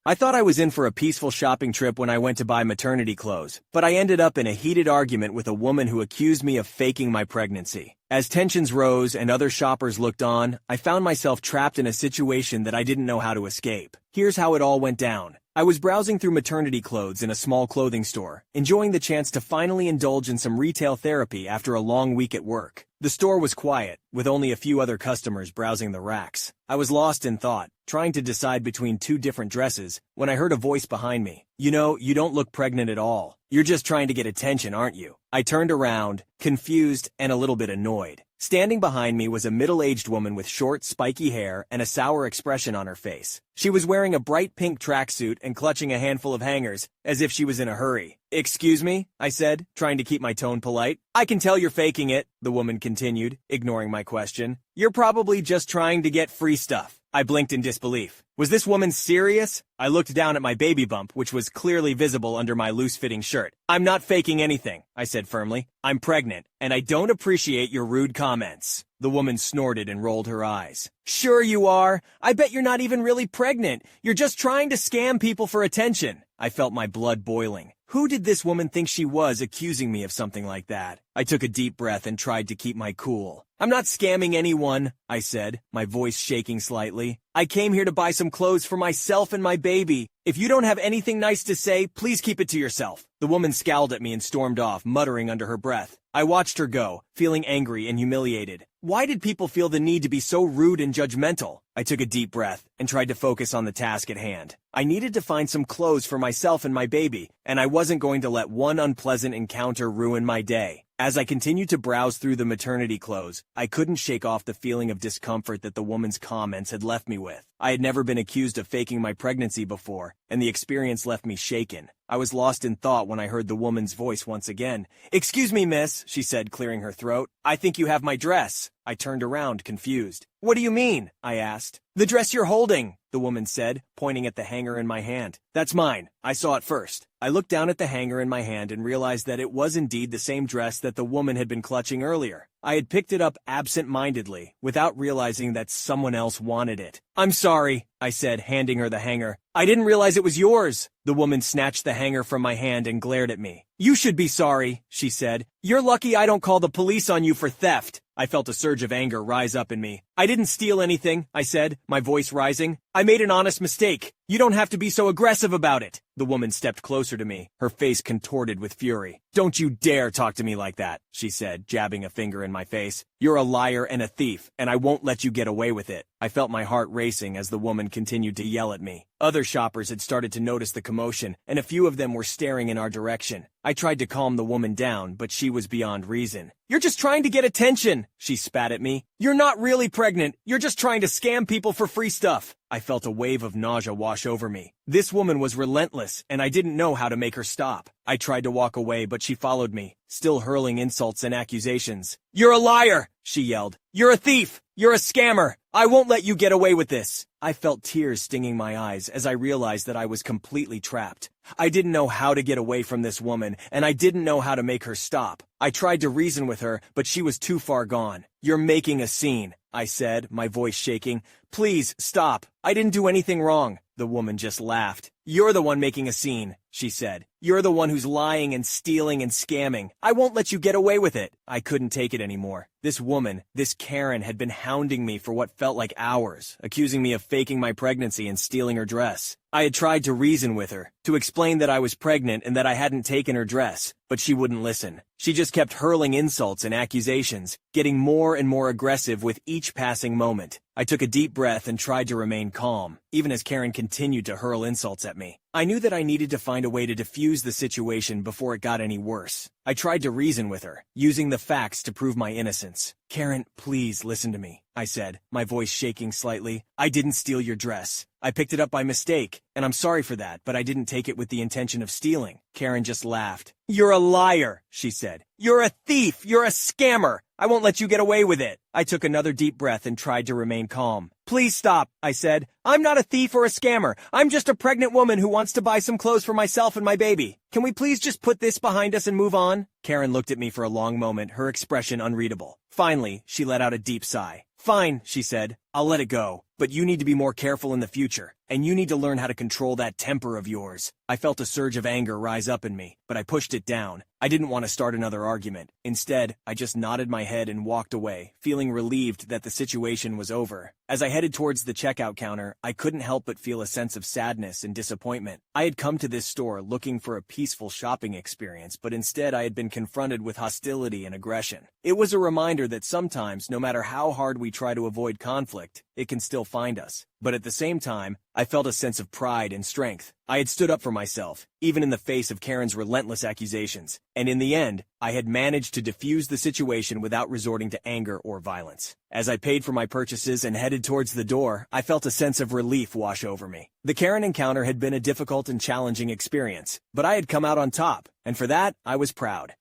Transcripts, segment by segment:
I thought I was in for a peaceful shopping trip when I went to buy maternity clothes, but I ended up in a heated argument with a woman who accused me of faking my pregnancy. As tensions rose and other shoppers looked on, I found myself trapped in a situation that I didn't know how to escape. Here's how it all went down. I was browsing through maternity clothes in a small clothing store, enjoying the chance to finally indulge in some retail therapy after a long week at work. The store was quiet, with only a few other customers browsing the racks. I was lost in thought, trying to decide between two different dresses, when I heard a voice behind me. "You know, you don't look pregnant at all. You're just trying to get attention, aren't you?" I turned around, confused and a little bit annoyed. Standing behind me was a middle-aged woman with short, spiky hair and a sour expression on her face. She was wearing a bright pink tracksuit and clutching a handful of hangers, as if she was in a hurry. "Excuse me," I said, trying to keep my tone polite. "I can tell you're faking it," the woman continued, ignoring my question. "You're probably just trying to get free stuff." I blinked in disbelief. Was this woman serious? I looked down at my baby bump, which was clearly visible under my loose-fitting shirt. "I'm not faking anything," I said firmly. "I'm pregnant, and I don't appreciate your rude comments." The woman snorted and rolled her eyes. "Sure you are. I bet you're not even really pregnant. You're just trying to scam people for attention." I felt my blood boiling. Who did this woman think she was, accusing me of something like that? I took a deep breath and tried to keep my cool. "I'm not scamming anyone," I said, my voice shaking slightly. "I came here to buy some clothes for myself and my baby. If you don't have anything nice to say, please keep it to yourself." The woman scowled at me and stormed off, muttering under her breath. I watched her go, feeling angry and humiliated. Why did people feel the need to be so rude and judgmental? I took a deep breath and tried to focus on the task at hand. I needed to find some clothes for myself and my baby, and I wasn't going to let one unpleasant encounter ruin my day. As I continued to browse through the maternity clothes, I couldn't shake off the feeling of discomfort that the woman's comments had left me with. I had never been accused of faking my pregnancy before, and the experience left me shaken. I was lost in thought when I heard the woman's voice once again. "Excuse me, miss," she said, clearing her throat. "I think you have my dress." I turned around, confused. "What do you mean?" I asked. "The dress you're holding," the woman said, pointing at the hanger in my hand. "That's mine. I saw it first." I looked down at the hanger in my hand and realized that it was indeed the same dress that the woman had been clutching earlier. I had picked it up absent-mindedly, without realizing that someone else wanted it. "I'm sorry," I said, handing her the hanger. "I didn't realize it was yours." The woman snatched the hanger from my hand and glared at me. "You should be sorry," she said. "You're lucky I don't call the police on you for theft." I felt a surge of anger rise up in me. "I didn't steal anything," I said, my voice rising. "I made an honest mistake. You don't have to be so aggressive about it." The woman stepped closer to me, her face contorted with fury. "Don't you dare talk to me like that," she said, jabbing a finger in my face. "You're a liar and a thief, and I won't let you get away with it." I felt my heart racing as the woman continued to yell at me. Other shoppers had started to notice the commotion, and a few of them were staring in our direction. I tried to calm the woman down, but she was beyond reason. "You're just trying to get attention," she spat at me. "You're not really pregnant. You're just trying to scam people for free stuff." I felt a wave of nausea wash over me. This woman was relentless, and I didn't know how to make her stop. I tried to walk away, but she followed me, still hurling insults and accusations. "You're a liar," she yelled. "You're a thief. You're a scammer. I won't let you get away with this." I felt tears stinging my eyes as I realized that I was completely trapped. I didn't know how to get away from this woman, and I didn't know how to make her stop. I tried to reason with her, but she was too far gone. "You're making a scene," I said, my voice shaking. "Please, stop. I didn't do anything wrong." The woman just laughed. "You're the one making a scene," she said. "You're the one who's lying and stealing and scamming. I won't let you get away with it." I couldn't take it anymore. This woman, this Karen, had been hounding me for what felt like hours, accusing me of faking my pregnancy and stealing her dress. I had tried to reason with her, to explain that I was pregnant and that I hadn't taken her dress, but she wouldn't listen. She just kept hurling insults and accusations, getting more and more aggressive with each passing moment. I took a deep breath and tried to remain calm, even as Karen continued to hurl insults at me. I knew that I needed to find a way to defuse the situation before it got any worse. I tried to reason with her, using the facts to prove my innocence. "Karen, please listen to me," I said, my voice shaking slightly. "I didn't steal your dress. I picked it up by mistake, and I'm sorry for that, but I didn't take it with the intention of stealing." Karen just laughed. "You're a liar," she said. "You're a thief. You're a scammer. I won't let you get away with it." I took another deep breath and tried to remain calm. "Please stop," I said. "I'm not a thief or a scammer. I'm just a pregnant woman who wants to buy some clothes for myself and my baby. Can we please just put this behind us and move on?" Karen looked at me for a long moment, her expression unreadable. Finally, she let out a deep sigh. "Fine," she said. "I'll let it go." but you need to be more careful in the future, and you need to learn how to control that temper of yours. I felt a surge of anger rise up in me, but I pushed it down. I didn't want to start another argument. Instead, I just nodded my head and walked away, feeling relieved that the situation was over. As I headed towards the checkout counter, I couldn't help but feel a sense of sadness and disappointment. I had come to this store looking for a peaceful shopping experience, but instead I had been confronted with hostility and aggression. It was a reminder that sometimes, no matter how hard we try to avoid conflict, it can still find us. But at the same time, I felt a sense of pride and strength. I had stood up for myself, even in the face of Karen's relentless accusations, and in the end, I had managed to defuse the situation without resorting to anger or violence. As I paid for my purchases and headed towards the door, I felt a sense of relief wash over me. The Karen encounter had been a difficult and challenging experience, but I had come out on top, and for that, I was proud.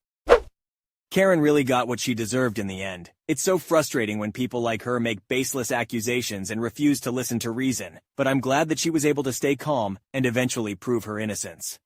Karen really got what she deserved in the end. It's so frustrating when people like her make baseless accusations and refuse to listen to reason, but I'm glad that she was able to stay calm and eventually prove her innocence.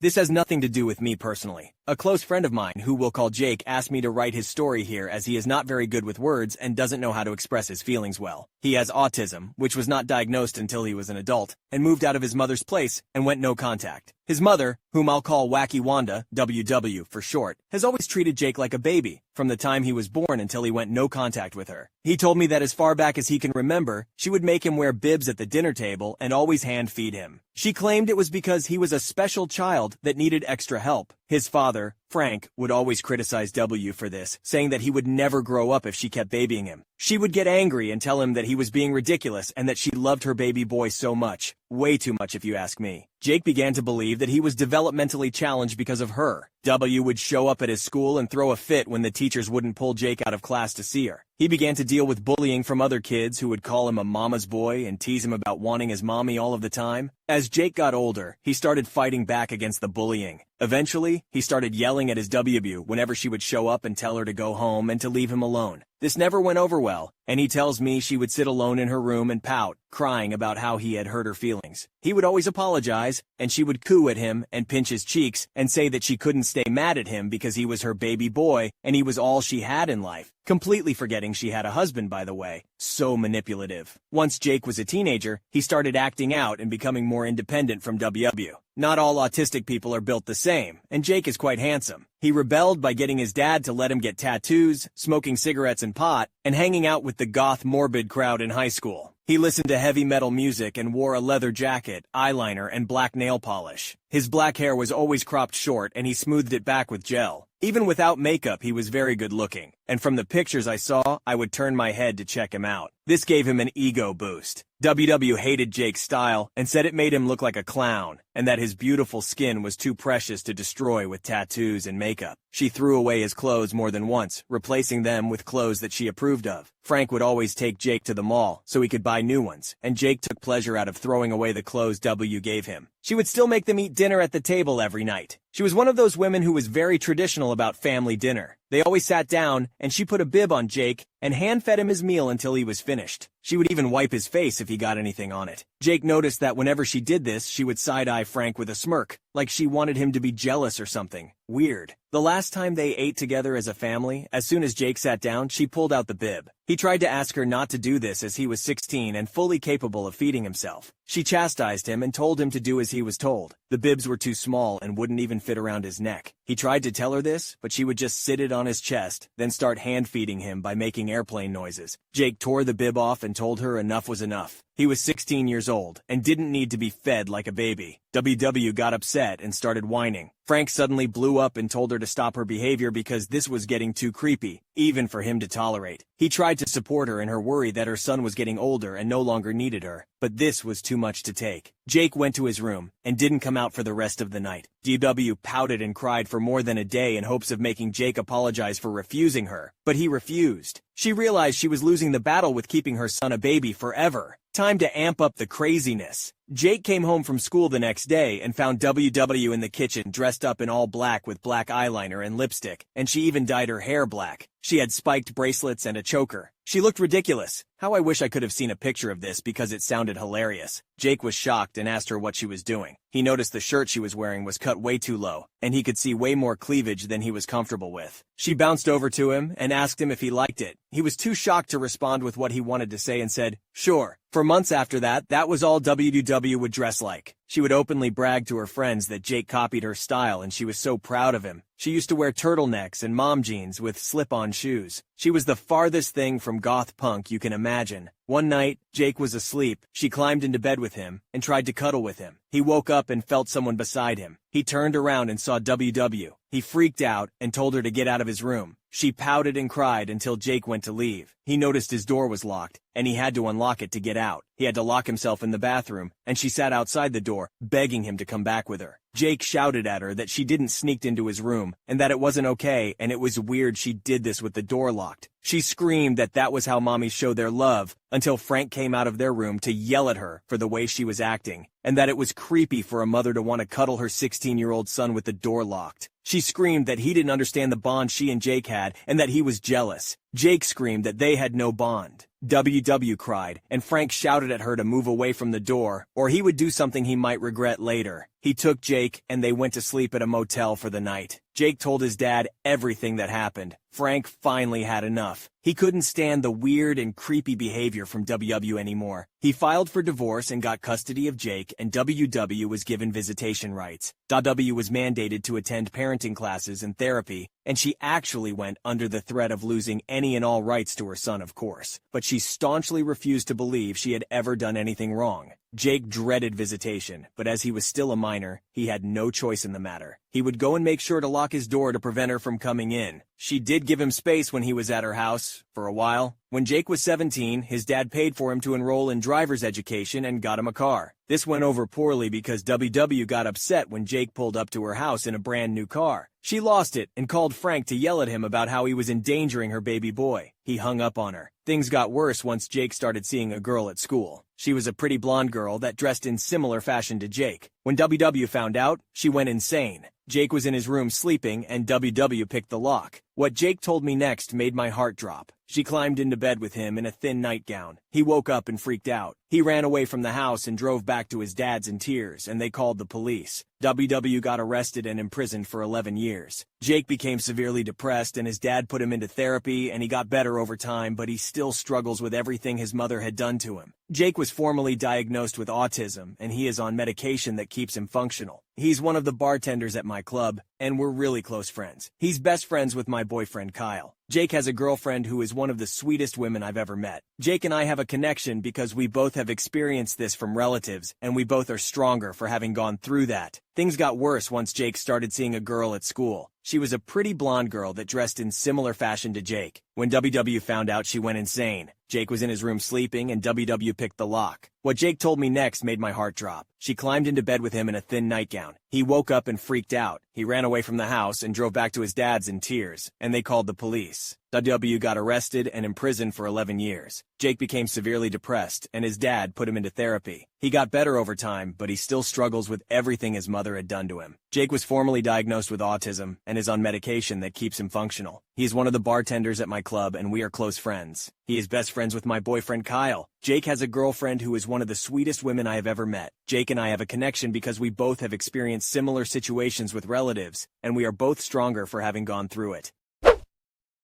This has nothing to do with me personally. A close friend of mine, who we'll call Jake, asked me to write his story here as he is not very good with words and doesn't know how to express his feelings well. He has autism, which was not diagnosed until he was an adult, and moved out of his mother's place and went no contact. His mother, whom I'll call Wacky Wanda, WW for short, has always treated Jake like a baby, from the time he was born until he went no contact with her. He told me that as far back as he can remember, she would make him wear bibs at the dinner table and always hand feed him. She claimed it was because he was a special child that needed extra help. His father, Frank, would always criticize W for this, saying that he would never grow up if she kept babying him. She would get angry and tell him that he was being ridiculous and that she loved her baby boy so much. Way too much if you ask me. Jake began to believe that he was developmentally challenged because of her. W would show up at his school and throw a fit when the teachers wouldn't pull Jake out of class to see her. He began to deal with bullying from other kids who would call him a mama's boy and tease him about wanting his mommy all of the time. As Jake got older, he started fighting back against the bullying. Eventually, he started yelling at his W whenever she would show up and tell her to go home and to leave him alone. This never went over well, and he tells me she would sit alone in her room and pout, crying about how he had hurt her feelings. He would always apologize, and she would coo at him and pinch his cheeks and say that she couldn't stay mad at him because he was her baby boy and he was all she had in life. Completely forgetting she had a husband, by the way. So manipulative. Once Jake was a teenager, he started acting out and becoming more independent from WW. Not all autistic people are built the same, and Jake is quite handsome. He rebelled by getting his dad to let him get tattoos, smoking cigarettes and pot, and hanging out with the goth morbid crowd in high school. He listened to heavy metal music and wore a leather jacket, eyeliner, and black nail polish. His black hair was always cropped short and he smoothed it back with gel. Even without makeup, he was very good looking, and from the pictures I saw, I would turn my head to check him out. This gave him an ego boost. WW hated Jake's style and said it made him look like a clown, and that his beautiful skin was too precious to destroy with tattoos and makeup. She threw away his clothes more than once, replacing them with clothes that she approved of. Frank would always take Jake to the mall so he could buy new ones, and Jake took pleasure out of throwing away the clothes W gave him. She would still make them eat dinner at the table every night. She was one of those women who was very traditional about family dinner. They always sat down, and she put a bib on Jake and hand-fed him his meal until he was finished. She would even wipe his face if he got anything on it. Jake noticed that whenever she did this, she would side-eye Frank with a smirk, like she wanted him to be jealous or something. Weird. The last time they ate together as a family, as soon as Jake sat down, she pulled out the bib. He tried to ask her not to do this as he was 16 and fully capable of feeding himself. She chastised him and told him to do as he was told. The bibs were too small and wouldn't even fit around his neck. He tried to tell her this, but she would just sit it on his chest, then start hand-feeding him by making airplane noises. Jake tore the bib off and told her enough was enough. He was 16 years old and didn't need to be fed like a baby. WW got upset and started whining. Frank suddenly blew up and told her to stop her behavior because this was getting too creepy, even for him to tolerate. He tried to support her in her worry that her son was getting older and no longer needed her, but this was too much to take. Jake went to his room and didn't come out for the rest of the night. DW pouted and cried for more than a day in hopes of making Jake apologize for refusing her, but he refused. She realized she was losing the battle with keeping her son a baby forever. Time to amp up the craziness. Jake came home from school the next day and found WW in the kitchen dressed up in all black with black eyeliner and lipstick, and she even dyed her hair black. She had spiked bracelets and a choker. She looked ridiculous. How I wish I could have seen a picture of this because it sounded hilarious. Jake was shocked and asked her what she was doing. He noticed the shirt she was wearing was cut way too low, and he could see way more cleavage than he was comfortable with. She bounced over to him and asked him if he liked it. He was too shocked to respond with what he wanted to say and said, "Sure." For months after that, that was all WW would dress like. She would openly brag to her friends that Jake copied her style and she was so proud of him. She used to wear turtlenecks and mom jeans with slip-on shoes. She was the farthest thing from goth punk you can imagine. One night, Jake was asleep. She climbed into bed with him and tried to cuddle with him. He woke up and felt someone beside him. He turned around and saw WW. He freaked out and told her to get out of his room. She pouted and cried until Jake went to leave. He noticed his door was locked, and he had to unlock it to get out. He had to lock himself in the bathroom, and she sat outside the door, begging him to come back with her. Jake shouted at her that she didn't sneak into his room, and that it wasn't okay, and it was weird she did this with the door locked. She screamed that that was how mommies show their love, until Frank came out of their room to yell at her for the way she was acting, and that it was creepy for a mother to want to cuddle her 16-year-old son with the door locked. She screamed that he didn't understand the bond she and Jake had, and that he was jealous. Jake screamed that they had no bond. WW cried, and Frank shouted at her to move away from the door, or he would do something he might regret later. He took Jake, and they went to sleep at a motel for the night. Jake told his dad everything that happened. Frank finally had enough. He couldn't stand the weird and creepy behavior from WW anymore. He filed for divorce and got custody of Jake, and WW was given visitation rights. W was mandated to attend parenting classes and therapy, and she actually went under the threat of losing any and all rights to her son, of course. But she staunchly refused to believe she had ever done anything wrong. Jake dreaded visitation, but as he was still a minor, he had no choice in the matter. He would go and make sure to lock his door to prevent her from coming in. She did give him space when he was at her house, for a while. When Jake was 17, his dad paid for him to enroll in driver's education and got him a car. This went over poorly because WW got upset when Jake pulled up to her house in a brand new car. She lost it and called Frank to yell at him about how he was endangering her baby boy. He hung up on her. Things got worse once Jake started seeing a girl at school. She was a pretty blonde girl that dressed in similar fashion to Jake. When WW found out, she went insane. Jake was in his room sleeping, and WW picked the lock. What Jake told me next made my heart drop. She climbed into bed with him in a thin nightgown. He woke up and freaked out. He ran away from the house and drove back to his dad's in tears, and they called the police. WW got arrested and imprisoned for 11 years. Jake became severely depressed, and his dad put him into therapy, and he got better over time, but he still struggles with everything his mother had done to him. Jake was formally diagnosed with autism, and he is on medication that keeps him functional. He's one of the bartenders at my club, and we're really close friends. He's best friends with my boyfriend Kyle. Jake has a girlfriend who is one of the sweetest women I've ever met. Jake and I have a connection because we both have experienced this from relatives, and we both are stronger for having gone through that. Things got worse once Jake started seeing a girl at school. She was a pretty blonde girl that dressed in similar fashion to Jake. When WW found out, she went insane. Jake was in his room sleeping, and WW picked the lock. What Jake told me next made my heart drop. She climbed into bed with him in a thin nightgown. He woke up and freaked out. He ran away from the house and drove back to his dad's in tears, and they called the police. WW got arrested and imprisoned for 11 years. Jake became severely depressed, and his dad put him into therapy. He got better over time, but he still struggles with everything his mother had done to him. Jake was formally diagnosed with autism and is on medication that keeps him functional. He is one of the bartenders at my club, and we are close friends. He is best friends with my boyfriend Kyle. Jake has a girlfriend who is one of the sweetest women I have ever met. Jake and I have a connection because we both have experienced similar situations with relatives, and we are both stronger for having gone through it.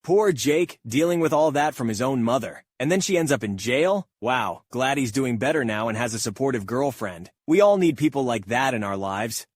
Poor Jake, dealing with all that from his own mother. And then she ends up in jail? Wow, glad he's doing better now and has a supportive girlfriend. We all need people like that in our lives.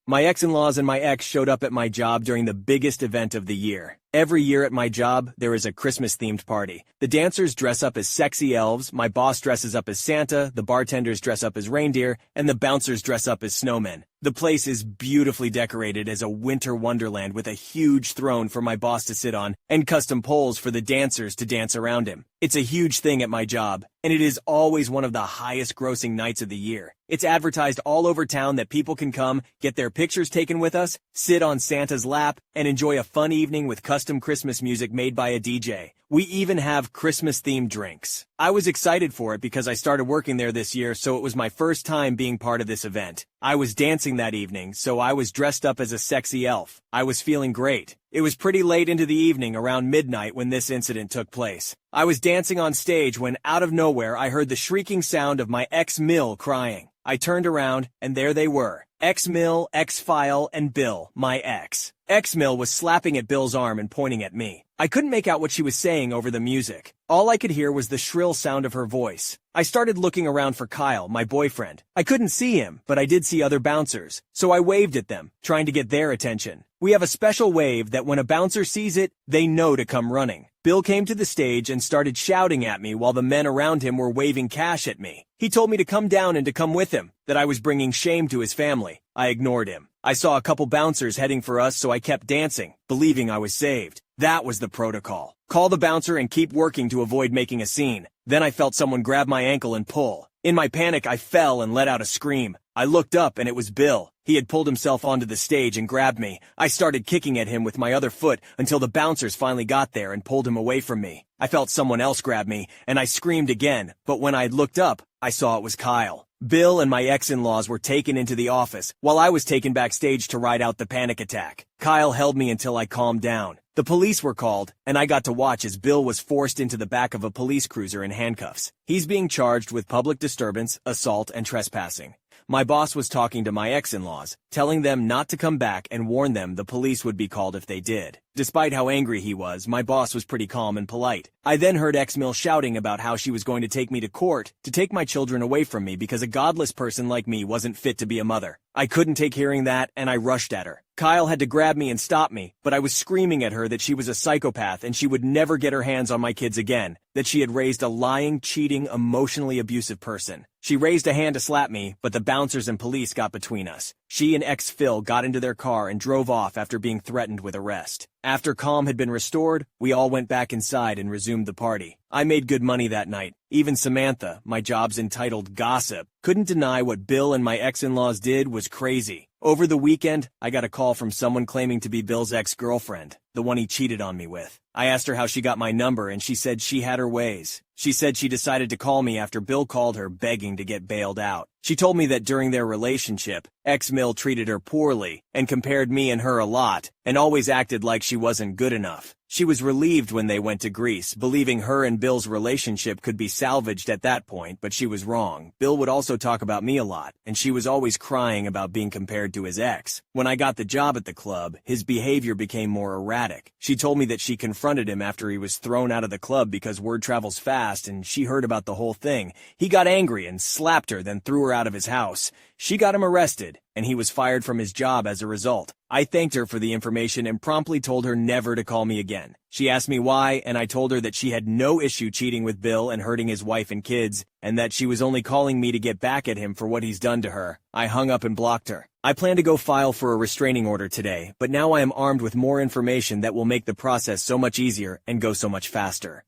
My ex-in-laws and my ex showed up at my job during the biggest event of the year. Every year at my job, there is a Christmas-themed party. The dancers dress up as sexy elves, my boss dresses up as Santa, the bartenders dress up as reindeer, and the bouncers dress up as snowmen. The place is beautifully decorated as a winter wonderland with a huge throne for my boss to sit on and custom poles for the dancers to dance around him. It's a huge thing at my job, and it is always one of the highest-grossing nights of the year. It's advertised all over town that people can come, get their pictures taken with us, sit on Santa's lap, and enjoy a fun evening with custom Christmas music made by a DJ. We even have Christmas-themed drinks. I was excited for it because I started working there this year, so it was my first time being part of this event. I was dancing that evening, so I was dressed up as a sexy elf. I was feeling great. It was pretty late into the evening, around midnight, when this incident took place. I was dancing on stage when, out of nowhere, I heard the shrieking sound of my ex-Mill crying. I turned around, and there they were. X-Mill, X-File, and Bill, my ex. X-Mill was slapping at Bill's arm and pointing at me. I couldn't make out what she was saying over the music. All I could hear was the shrill sound of her voice. I started looking around for Kyle, my boyfriend. I couldn't see him, but I did see other bouncers, so I waved at them, trying to get their attention. We have a special wave that when a bouncer sees it, they know to come running. Bill came to the stage and started shouting at me while the men around him were waving cash at me. He told me to come down and to come with him, that I was bringing shame to his family. I ignored him. I saw a couple bouncers heading for us, so I kept dancing, believing I was saved. That was the protocol. Call the bouncer and keep working to avoid making a scene. Then I felt someone grab my ankle and pull. In my panic, I fell and let out a scream. I looked up and it was Bill. He had pulled himself onto the stage and grabbed me. I started kicking at him with my other foot until the bouncers finally got there and pulled him away from me. I felt someone else grab me, and I screamed again, but when I looked up, I saw it was Kyle. Bill and my ex-in-laws were taken into the office, while I was taken backstage to ride out the panic attack. Kyle held me until I calmed down. The police were called, and I got to watch as Bill was forced into the back of a police cruiser in handcuffs. He's being charged with public disturbance, assault, and trespassing. My boss was talking to my ex-in-laws, telling them not to come back and warn them the police would be called if they did. Despite how angry he was, my boss was pretty calm and polite. I then heard X-Mill shouting about how she was going to take me to court to take my children away from me because a godless person like me wasn't fit to be a mother. I couldn't take hearing that, and I rushed at her. Kyle had to grab me and stop me, but I was screaming at her that she was a psychopath and she would never get her hands on my kids again, that she had raised a lying, cheating, emotionally abusive person. She raised a hand to slap me, but the bouncers and police got between us. She and ex-Phil got into their car and drove off after being threatened with arrest. After calm had been restored, we all went back inside and resumed the party. I made good money that night. Even Samantha, my job's entitled gossip, couldn't deny what Bill and my ex-in-laws did was crazy. Over the weekend, I got a call from someone claiming to be Bill's ex-girlfriend, the one he cheated on me with. I asked her how she got my number and she said she had her ways. She said she decided to call me after Bill called her begging to get bailed out. She told me that during their relationship, ex-Mill treated her poorly and compared me and her a lot and always acted like she wasn't good enough. She was relieved when they went to Greece, believing her and Bill's relationship could be salvaged at that point, but she was wrong. Bill would also talk about me a lot, and she was always crying about being compared to his ex. When I got the job at the club, his behavior became more erratic. She told me that she confronted him after he was thrown out of the club because word travels fast, and she heard about the whole thing. He got angry and slapped her, then threw her out of his house. She got him arrested, and he was fired from his job as a result. I thanked her for the information and promptly told her never to call me again. She asked me why, and I told her that she had no issue cheating with Bill and hurting his wife and kids, and that she was only calling me to get back at him for what he's done to her. I hung up and blocked her. I plan to go file for a restraining order today, but now I am armed with more information that will make the process so much easier and go so much faster.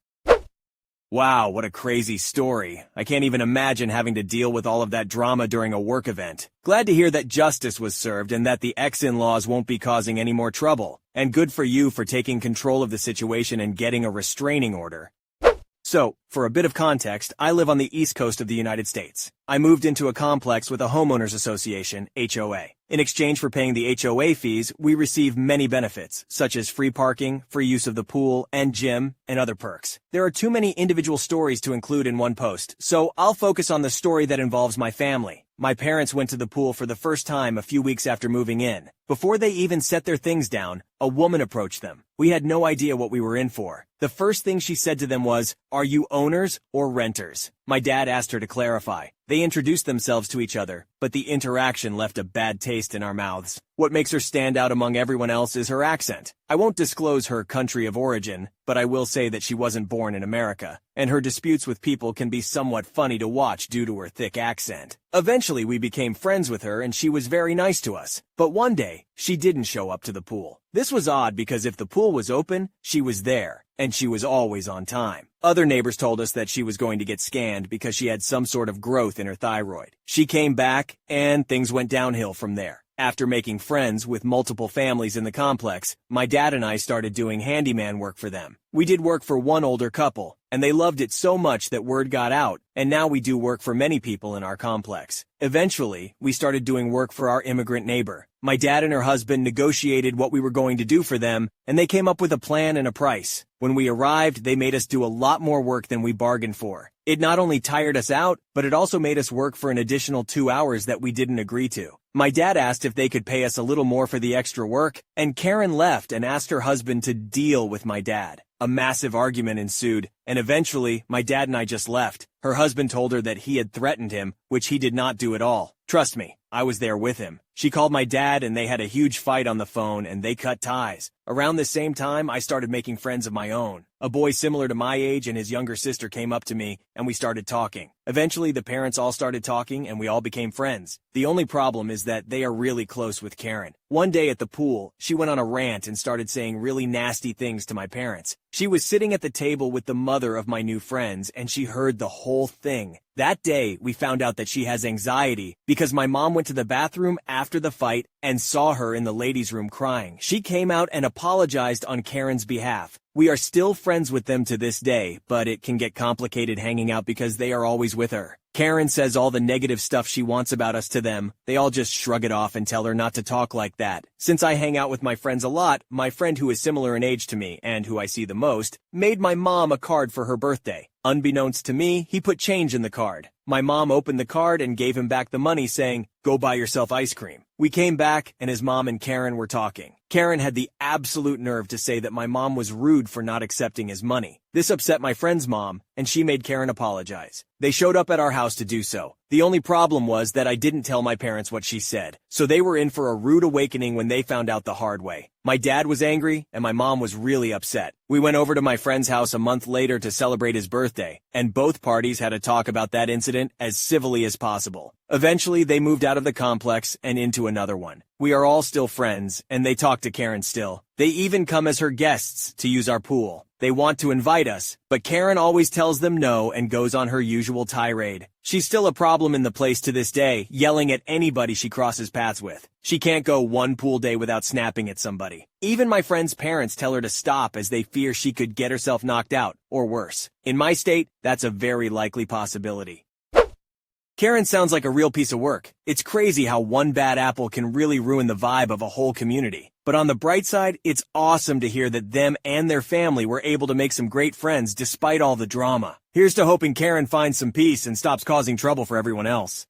Wow, what a crazy story. I can't even imagine having to deal with all of that drama during a work event. Glad to hear that justice was served and that the ex-in-laws won't be causing any more trouble. And good for you for taking control of the situation and getting a restraining order. So, for a bit of context, I live on the East Coast of the United States. I moved into a complex with a homeowners association, HOA. In exchange for paying the HOA fees, we receive many benefits, such as free parking, free use of the pool and gym, and other perks. There are too many individual stories to include in one post, so I'll focus on the story that involves my family. My parents went to the pool for the first time a few weeks after moving in. Before they even set their things down, a woman approached them. We had no idea what we were in for. The first thing she said to them was, "Are you owners or renters?" My dad asked her to clarify. They introduced themselves to each other, but the interaction left a bad taste in our mouths. What makes her stand out among everyone else is her accent. I won't disclose her country of origin, but I will say that she wasn't born in America, and her disputes with people can be somewhat funny to watch due to her thick accent. Eventually, we became friends with her and she was very nice to us. But one day, she didn't show up to the pool. This was odd because if the pool was open, she was there, and she was always on time. Other neighbors told us that she was going to get scanned because she had some sort of growth in her thyroid. She came back, and things went downhill from there. After making friends with multiple families in the complex, my dad and I started doing handyman work for them. We did work for one older couple, and they loved it so much that word got out, and now we do work for many people in our complex. Eventually, we started doing work for our immigrant neighbor. My dad and her husband negotiated what we were going to do for them, and they came up with a plan and a price. When we arrived, they made us do a lot more work than we bargained for. It not only tired us out, but it also made us work for an additional 2 hours that we didn't agree to. My dad asked if they could pay us a little more for the extra work, and Karen left and asked her husband to deal with my dad. A massive argument ensued, and eventually, my dad and I just left. Her husband told her that he had threatened him, which he did not do at all. Trust me, I was there with him. She called my dad and they had a huge fight on the phone and they cut ties. Around the same time, I started making friends of my own. A boy similar to my age and his younger sister came up to me and we started talking. Eventually, the parents all started talking and we all became friends. The only problem is that they are really close with Karen. One day at the pool, she went on a rant and started saying really nasty things to my parents. She was sitting at the table with the mother of my new friends and she heard the whole thing. That day, we found out that she has anxiety because my mom went to the bathroom after the fight and saw her in the ladies' room crying. She came out and apologized on Karen's behalf. We are still friends with them to this day, but it can get complicated hanging out because they are always with her. Karen says all the negative stuff she wants about us to them. They all just shrug it off and tell her not to talk like that. Since I hang out with my friends a lot, my friend who is similar in age to me, and who I see the most, made my mom a card for her birthday. Unbeknownst to me, he put change in the card. My mom opened the card and gave him back the money saying, "Go buy yourself ice cream." We came back and his mom and Karen were talking. Karen had the absolute nerve to say that my mom was rude for not accepting his money. This upset my friend's mom, and she made Karen apologize. They showed up at our house to do so. The only problem was that I didn't tell my parents what she said, so they were in for a rude awakening when they found out the hard way. My dad was angry, and my mom was really upset. We went over to my friend's house a month later to celebrate his birthday, and both parties had a talk about that incident as civilly as possible. Eventually, they moved out of the complex and into another one. We are all still friends, and they talk to Karen still. They even come as her guests to use our pool. They want to invite us, but Karen always tells them no and goes on her usual tirade. She's still a problem in the place to this day, yelling at anybody she crosses paths with. She can't go one pool day without snapping at somebody. Even my friend's parents tell her to stop as they fear she could get herself knocked out, or worse. In my state, that's a very likely possibility. Karen sounds like a real piece of work. It's crazy how one bad apple can really ruin the vibe of a whole community. But on the bright side, it's awesome to hear that them and their family were able to make some great friends despite all the drama. Here's to hoping Karen finds some peace and stops causing trouble for everyone else.